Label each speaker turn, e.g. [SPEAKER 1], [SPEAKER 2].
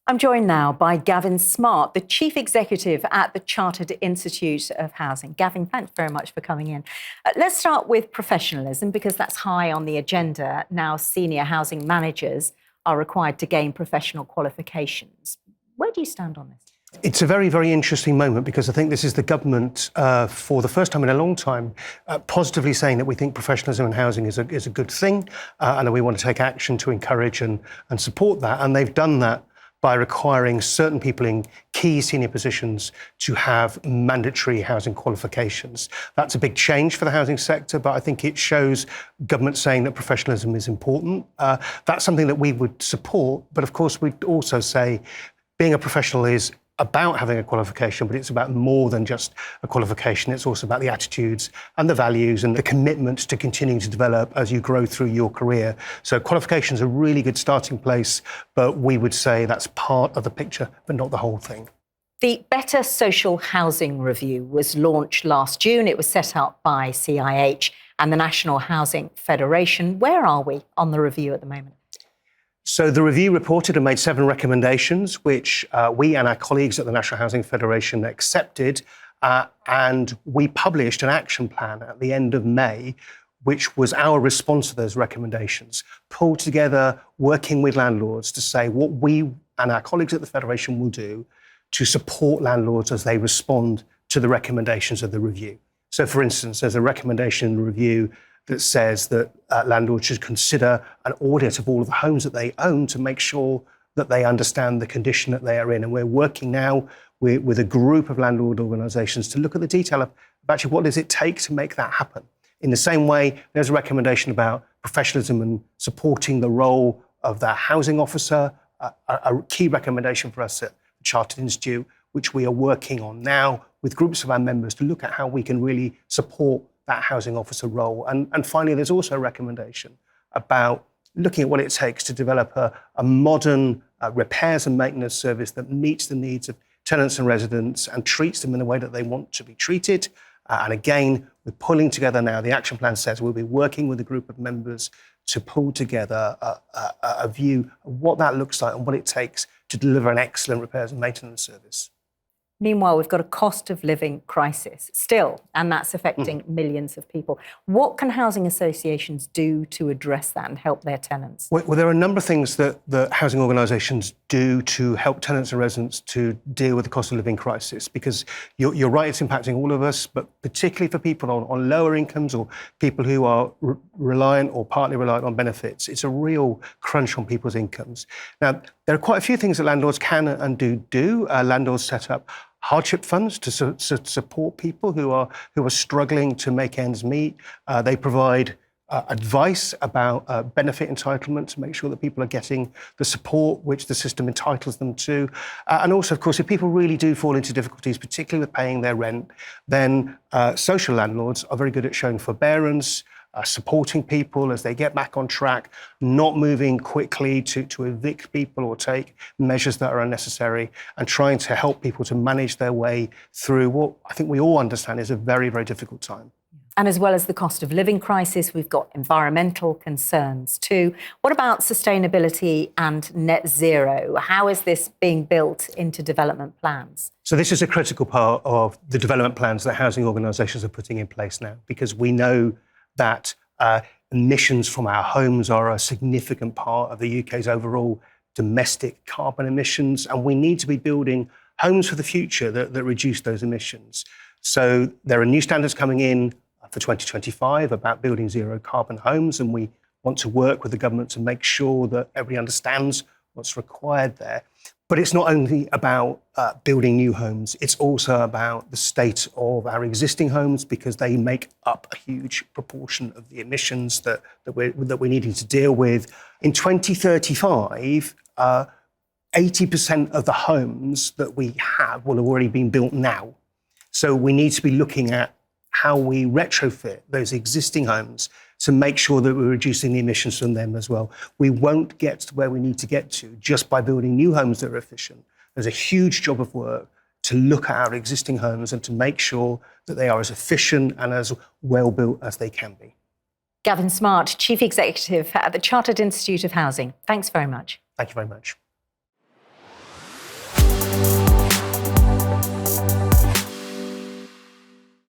[SPEAKER 1] I'm joined now by Gavin Smart, the Chief Executive at the Chartered Institute of Housing. Gavin, thanks very much for coming in. Let's start with professionalism, because that's high on the agenda. Now, senior housing managers are required to gain professional qualifications. Where do you stand on this?
[SPEAKER 2] It's a very, very interesting moment, because I think this is the government, for the first time in a long time, positively saying that we think professionalism in housing is a good thing, and that we want to take action to encourage and support that. And they've done that by requiring certain people in key senior positions to have mandatory housing qualifications. That's a big change for the housing sector, but I think it shows government saying that professionalism is important. That's something that we would support, but of course we'd also say being a professional is about having a qualification, but it's about more than just a qualification. It's also about the attitudes and the values and the commitment to continuing to develop as you grow through your career. So qualifications are a really good starting place, but we would say that's part of the picture, but not the whole thing.
[SPEAKER 1] The Better Social Housing Review was launched last June. It was set up by CIH and the National Housing Federation. Where are we on the review at the moment?
[SPEAKER 2] So the review reported and made 7 recommendations, which we and our colleagues at the National Housing Federation accepted, and we published an action plan at the end of May, which was our response to those recommendations, pulled together, working with landlords to say what we and our colleagues at the Federation will do to support landlords as they respond to the recommendations of the review. So, for instance, there's a recommendation in the review that says that landlords should consider an audit of all of the homes that they own to make sure that they understand the condition that they are in. And we're working now with a group of landlord organisations to look at the detail of actually what does it take to make that happen. In the same way, there's a recommendation about professionalism and supporting the role of the housing officer, a key recommendation for us at the Chartered Institute, which we are working on now with groups of our members to look at how we can really support that housing officer role. And finally, there's also a recommendation about looking at what it takes to develop a modern repairs and maintenance service that meets the needs of tenants and residents and treats them in the way that they want to be treated. And again, we're pulling together now, the action plan says we'll be working with a group of members to pull together a view of what that looks like and what it takes to deliver an excellent repairs and maintenance service.
[SPEAKER 1] Meanwhile, we've got a cost of living crisis still, and that's affecting millions of people. What can housing associations do to address that and help their tenants?
[SPEAKER 2] Well, there are a number of things that the housing organisations do to help tenants and residents to deal with the cost of living crisis, because you're right, it's impacting all of us, but particularly for people on lower incomes or people who are reliant or partly reliant on benefits, it's a real crunch on people's incomes. Now, there are quite a few things that landlords can and do. Landlords set up hardship funds to support people who are struggling to make ends meet. They provide advice about benefit entitlement to make sure that people are getting the support which the system entitles them to. And also, of course, if people really do fall into difficulties, particularly with paying their rent, then social landlords are very good at showing forbearance, supporting people as they get back on track, not moving quickly to evict people or take measures that are unnecessary, and trying to help people to manage their way through what I think we all understand is a very, very difficult time.
[SPEAKER 1] And as well as the cost of living crisis, we've got environmental concerns too. What about sustainability and net zero? How is this being built into development plans?
[SPEAKER 2] So this is a critical part of the development plans that housing organisations are putting in place now, because we know that emissions from our homes are a significant part of the UK's overall domestic carbon emissions, and we need to be building homes for the future that reduce those emissions. So there are new standards coming in for 2025 about building zero carbon homes, and we want to work with the government to make sure that everybody understands what's required there. But it's not only about building new homes, it's also about the state of our existing homes, because they make up a huge proportion of the emissions that we're needing to deal with. In 2035, 80% of the homes that we have will have already been built now. So we need to be looking at how we retrofit those existing homes to make sure that we're reducing the emissions from them as well. We won't get to where we need to get to just by building new homes that are efficient. There's a huge job of work to look at our existing homes and to make sure that they are as efficient and as well built as they can be.
[SPEAKER 1] Gavin Smart, Chief Executive at the Chartered Institute of Housing. Thanks very much.
[SPEAKER 2] Thank you very much.